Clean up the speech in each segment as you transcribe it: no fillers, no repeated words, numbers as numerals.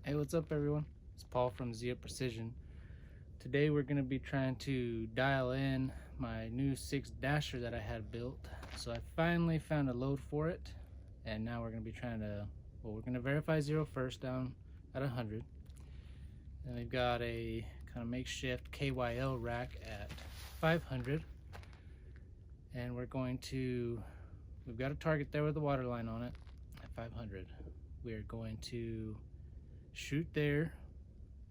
Hey, what's up everyone? It's Paul from Zia Precision. Today we're going to be trying to dial in my new 6 dasher that I had built. So I finally found a load for it, and now we're going to be trying to, we're going to verify 0 first down at 100. Then we've got a kind of makeshift KYL rack at 500. And we've got a target there with a water line on it at 500. We're going to shoot there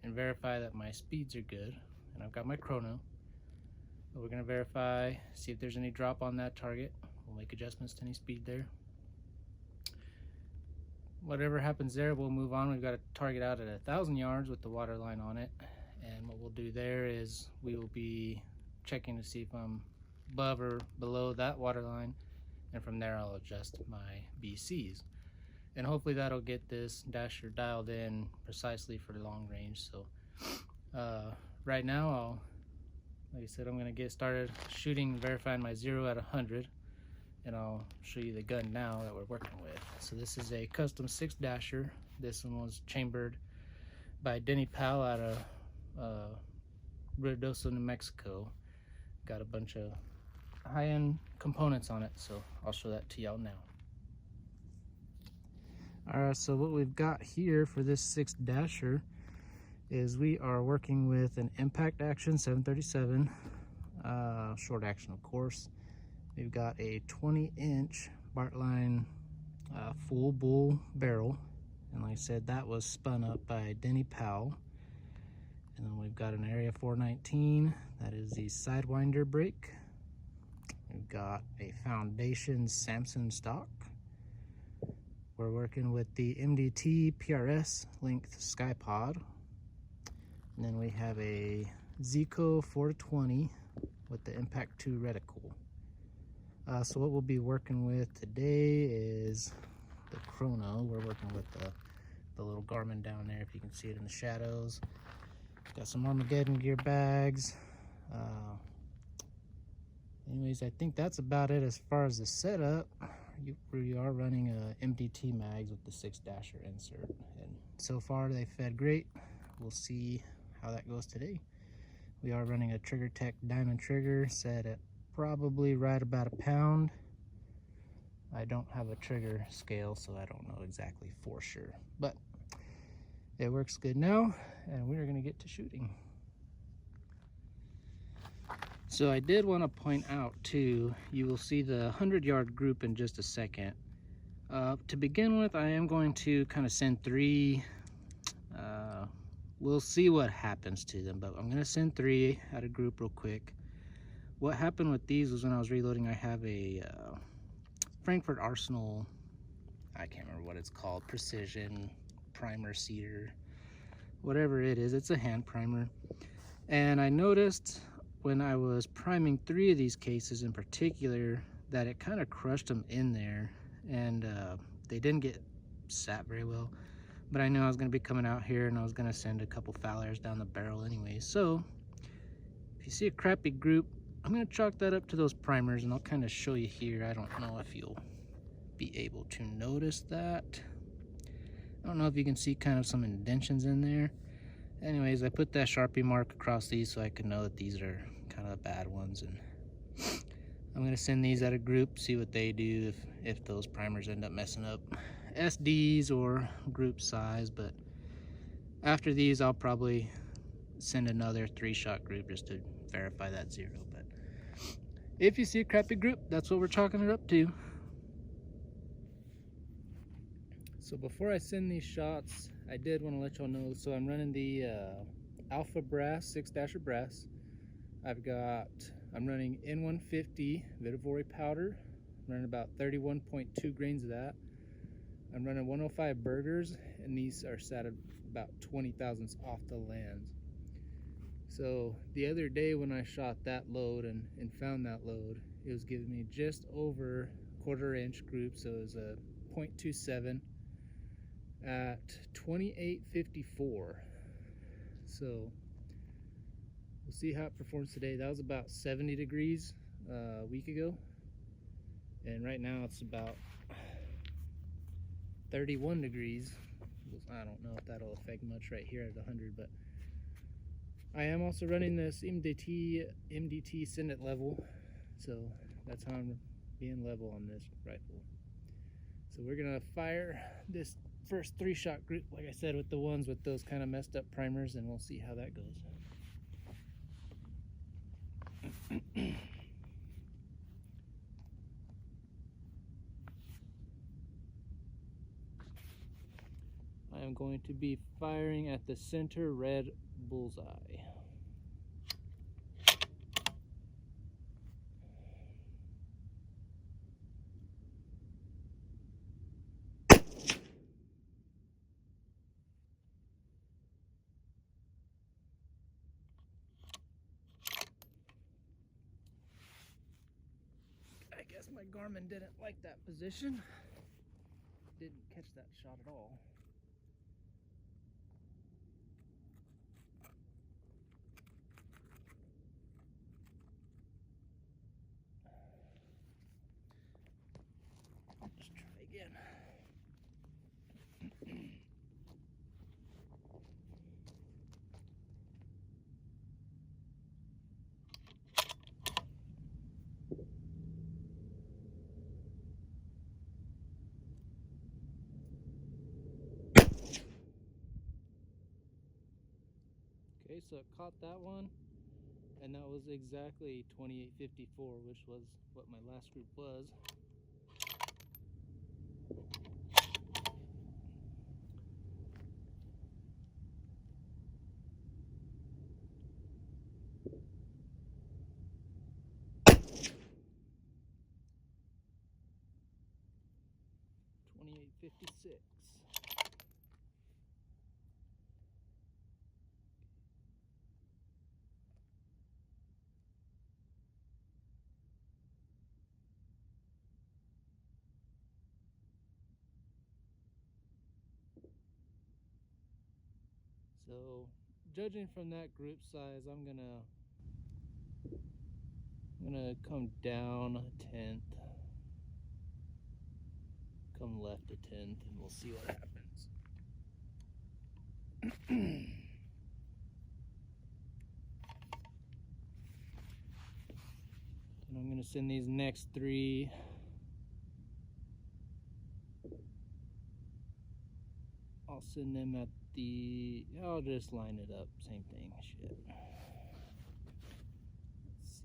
and verify that my speeds are good, and I've got my chrono. But we're going to verify, see if there's any drop on that target. We'll make adjustments to any speed there. Whatever happens there, we'll move on. We've got a target out at 1,000 yards with the water line on it, and what we'll do there is we will be checking to see if I'm above or below that water line, and from there I'll adjust my BCs. And hopefully that'll get this dasher dialed in precisely for long range. So right now, like I said, I'm gonna get started shooting, verifying my 0 at 100, and I'll show you the gun now that we're working with. So this is a custom 6 dasher. This one was chambered by Denny Powell out of Ruidoso, New Mexico. Got a bunch of high-end components on it, so I'll show that to y'all now. Alright, so what we've got here for this 6 dasher is we are working with an impact action 737, short action of course. We've got a 20-inch Bartline full bull barrel, and like I said, that was spun up by Denny Powell. And then we've got an area 419, that is the sidewinder brake. We've got a foundation Samson stock. We're working with the MDT PRS length SkyPod. And then we have a Zico 420 with the Impact 2 reticle. So what we'll be working with today is the chrono. We're working with the little Garmin down there, if you can see it in the shadows. Got some Armageddon gear bags. Anyways, I think that's about it as far as the setup. We are running MDT mags with the 6 dasher insert, and so far they fed great. We'll see how that goes today. We are running a Trigger Tech diamond trigger set at probably right about a pound. I don't have a trigger scale, so I don't know exactly for sure, but it works good now, and we're gonna get to shooting. So I did want to point out too, you will see the 100-yard group in just a second. To begin with, I am going to kind of send 3. We'll see what happens to them, but I'm going to send 3 out of group real quick. What happened with these was when I was reloading, I have a Frankfurt Arsenal, I can't remember what it's called, precision primer seeder, whatever it is. It's a hand primer, and I noticed when I was priming 3 of these cases in particular that it kind of crushed them in there, and they didn't get sat very well. But I knew I was going to be coming out here and I was going to send a couple foul airs down the barrel anyway. So if you see a crappy group, I'm going to chalk that up to those primers, and I'll kind of show you here. I don't know if you'll be able to notice that. I don't know if you can see kind of some indentions in there. Anyways, I put that Sharpie mark across these so I can know that these are kind of the bad ones, and I'm going to send these out of group, see what they do if those primers end up messing up SDs or group size. But after these, I'll probably send another 3-shot group just to verify that 0. But if you see a crappy group, that's what we're chalking it up to. So before I send these shots, I did want to let y'all know, so I'm running the Alpha Brass 6 dasher brass. I'm running N150 Vitivory powder. I'm running about 31.2 grains of that. I'm running 105 burgers, and these are set at about 20 thousandths off the lens. So the other day when I shot that load and found that load, it was giving me just over 1/4 inch group, so it was a 0.27 at 2854. So we'll see how it performs today. That was about 70 degrees a week ago, and right now it's about 31 degrees I don't know if that'll affect much right here at 100, but I am also running this MDT send it level, so that's how I'm being level on this rifle. So we're gonna fire this first 3-shot group, like I said, with the ones with those kind of messed up primers, and we'll see how that goes. I am going to be firing at the center red bullseye. I guess my Garmin didn't like that position. Didn't catch that shot at all. Let's try again. Okay, so it caught that one, and that was exactly 2854, which was what my last group was. $28.56. So, judging from that group size, I'm gonna come down a tenth, come left a tenth, and we'll see what happens. And I'm gonna send these next 3. I'll send them at the, I'll just line it up, same thing, shit. Let's see.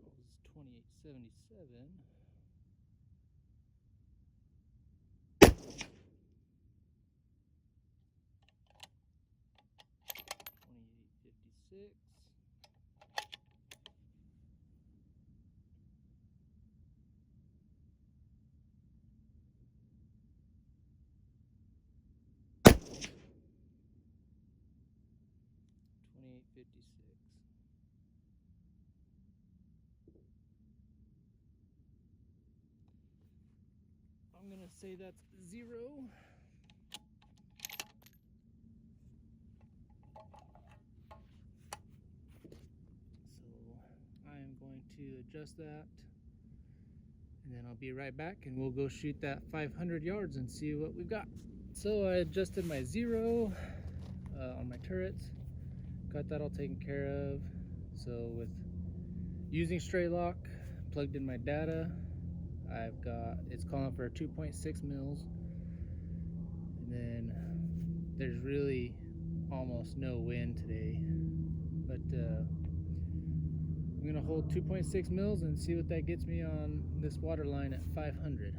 That was 2877. 2856. $28.56. I'm gonna say that's 0. So I am going to adjust that, and then I'll be right back, and we'll go shoot that 500 yards and see what we've got. So I adjusted my 0 on my turrets, got that all taken care of. So with using stray lock, plugged in my data, I've got, it's calling for 2.6 mils, and then there's really almost no wind today, but I'm gonna hold 2.6 mils and see what that gets me on this water line at 500.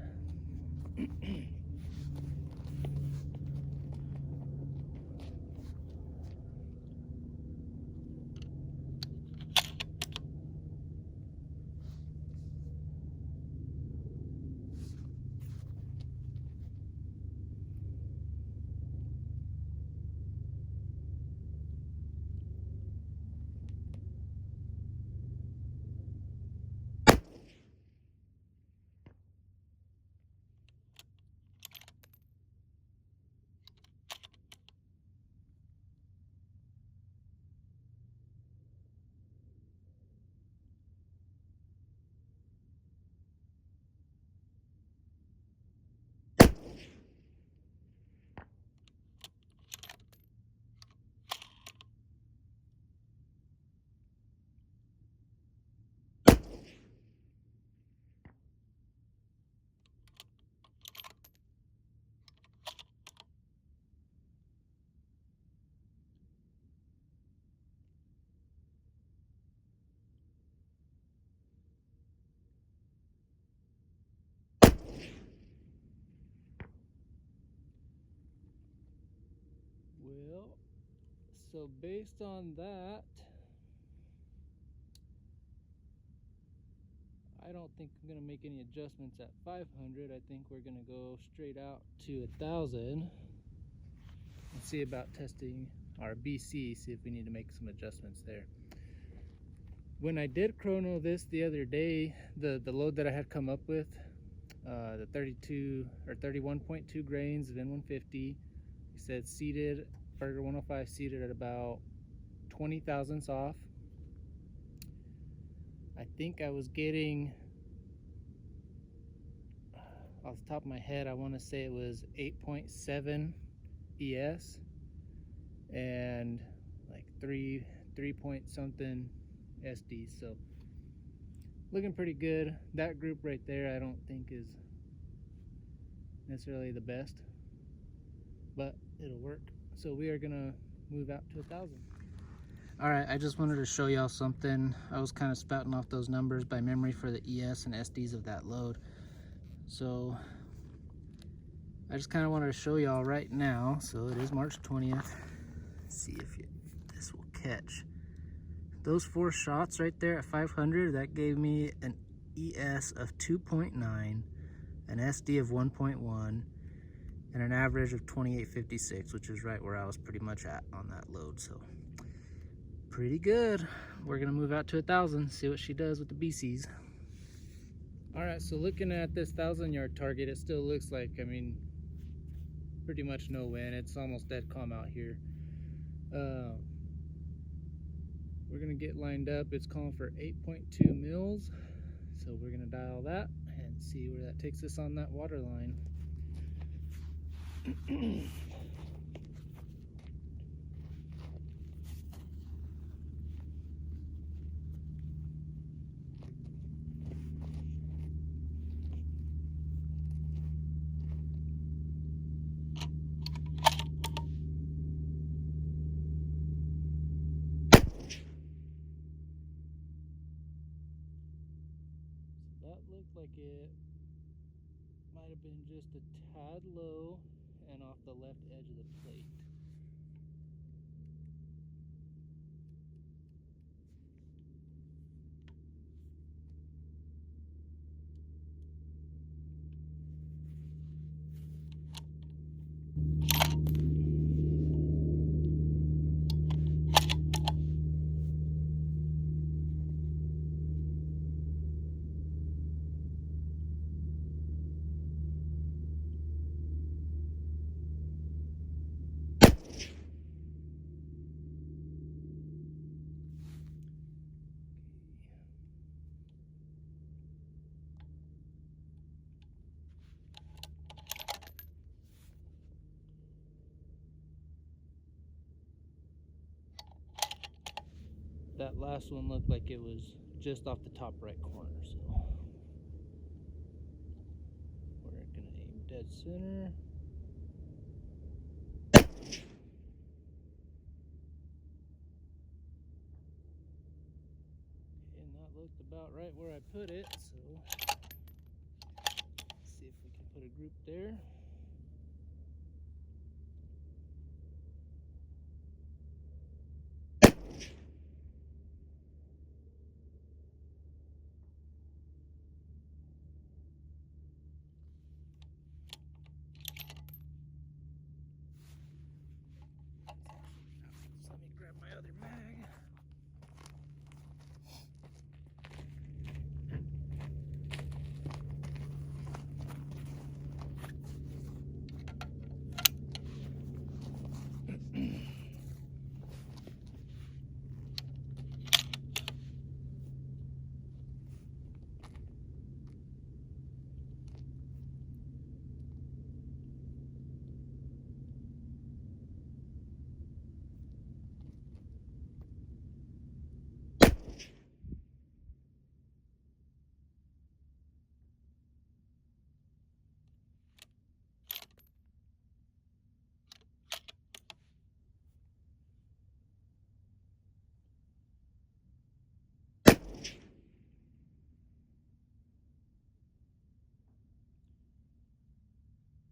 so based on that, I don't think I'm gonna make any adjustments at 500. I think we're gonna go straight out to 1,000 and see about testing our BC, see if we need to make some adjustments there. When I did chrono this the other day, the load that I had come up with, the 32 or 31.2 grains of N150, it said seated, Burger 105 seated at about 20 thousandths off. I think I was getting, off the top of my head, I want to say it was 8.7 ES and like 3 point something SD. So looking pretty good. That group right there I don't think is necessarily the best, but it'll work. So we are gonna move out to 1,000. All right, I just wanted to show y'all something. I was kind of spouting off those numbers by memory for the ES and SDs of that load. So I just kind of wanted to show y'all right now. So it is March 20th. Let's see if this will catch. Those 4 shots right there at 500, that gave me an ES of 2.9, an SD of 1.1, and an average of 28.56, which is right where I was pretty much at on that load. So pretty good. We're gonna move out to 1,000, see what she does with the BCs. All right, so looking at this 1,000-yard target, it still looks like, I mean, pretty much no wind. It's almost dead calm out here. We're gonna get lined up. It's calling for 8.2 mils. So we're gonna dial that and see where that takes us on that water line. That looked like it might have been just a tad low and off the left edge of the plate. That last one looked like it was just off the top right corner, so we're gonna aim dead center. And that looked about right where I put it, so let's see if we can put a group there. So let me grab my other mag.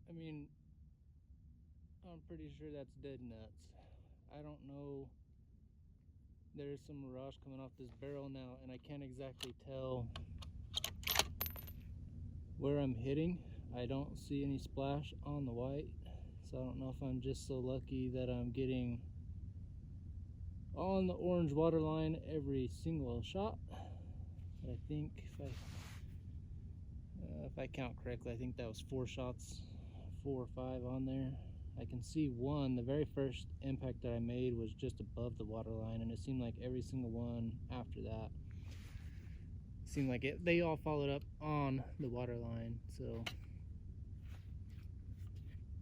I mean, I'm pretty sure that's dead nuts. I don't know. There's some mirage coming off this barrel now, and I can't exactly tell where I'm hitting. I don't see any splash on the white, so I don't know if I'm just so lucky that I'm getting on the orange water line every single shot. But I think if I count correctly, I think that was 4 shots, 4 or 5 on there. I can see one, the very first impact that I made was just above the water line, and it seemed like every single one after that seemed like they all followed up on the water line. So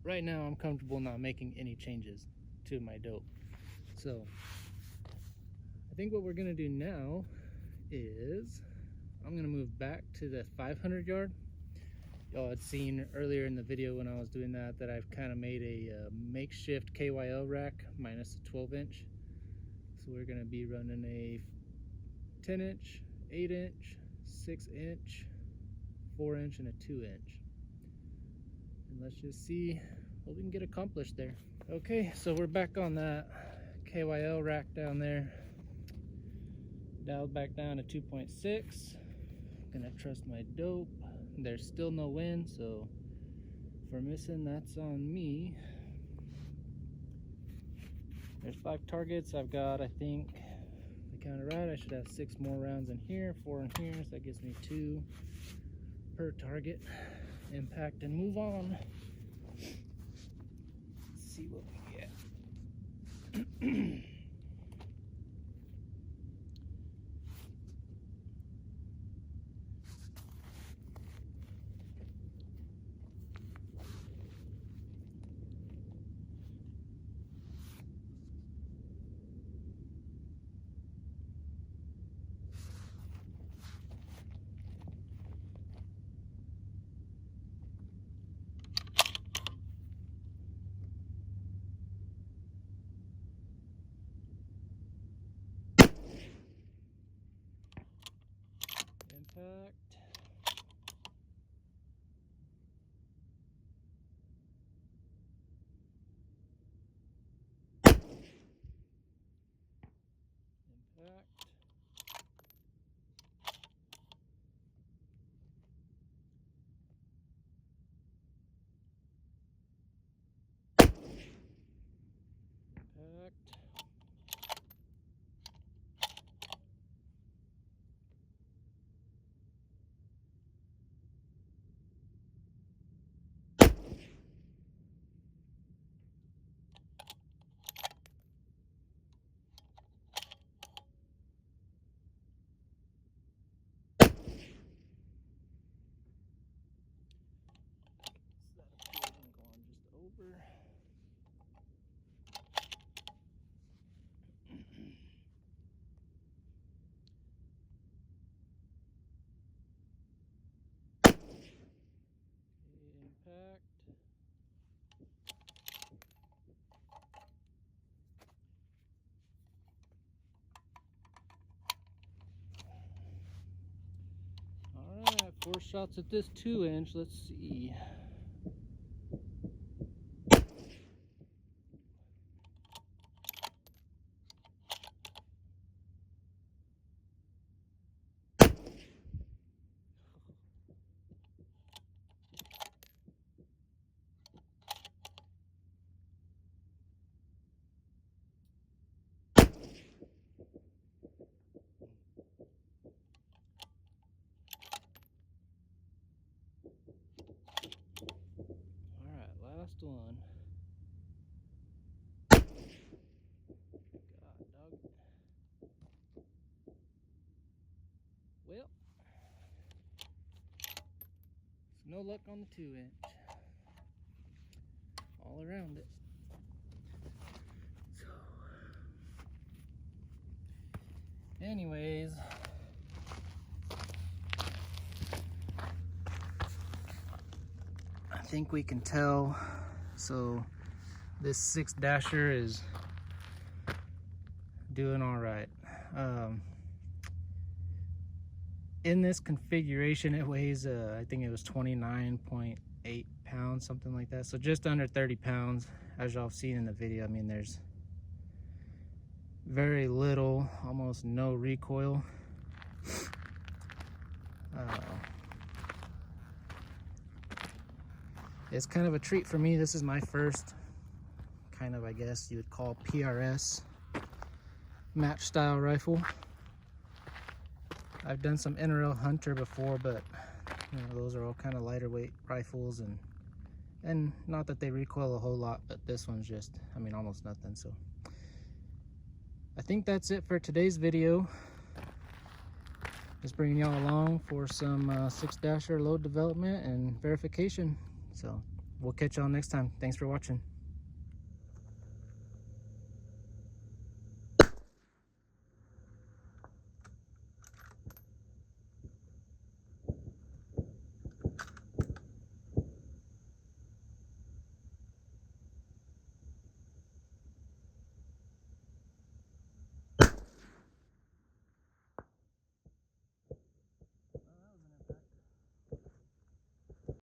right now I'm comfortable not making any changes to my dope. So I think what we're gonna do now is I'm gonna move back to the 500 yard. Y'all had seen earlier in the video when I was doing that I've kind of made a makeshift KYO rack minus a 12-inch. So we're gonna be running a 10-inch, 8-inch, 6-inch, 4-inch, and a 2-inch. And let's just see what we can get accomplished there. Okay, so we're back on that KYO rack down there. Dialed back down to 2.6. Gonna trust my dope. There's still no wind, so if we're missing, that's on me. There's 5 targets. I've got, I think, if I count it right, I should have 6 more rounds in here, 4 in here, so that gives me 2 per target. Impact and move on. Let's see what we get. Impact. Impact. Impact. Over. Impact. Alright, 4 shots at this 2-inch. Let's see. Alright, last one. God, dog. Well, no luck on the 2-inch. All around it. So, anyways, I think we can tell. So this 6 dasher is doing all right. In this configuration, it weighs I think it was 29.8 pounds, something like that. So just under 30 pounds, as y'all have seen in the video. I mean, there's very little, almost no recoil. It's kind of a treat for me. This is my first kind of, I guess you would call PRS match style rifle. I've done some NRL Hunter before, but you know, those are all kind of lighter weight rifles, and not that they recoil a whole lot, but this one's just, I mean, almost nothing. So I think that's it for today's video. Just bringing y'all along for some 6-dasher load development and verification. So we'll catch y'all next time. Thanks for watching.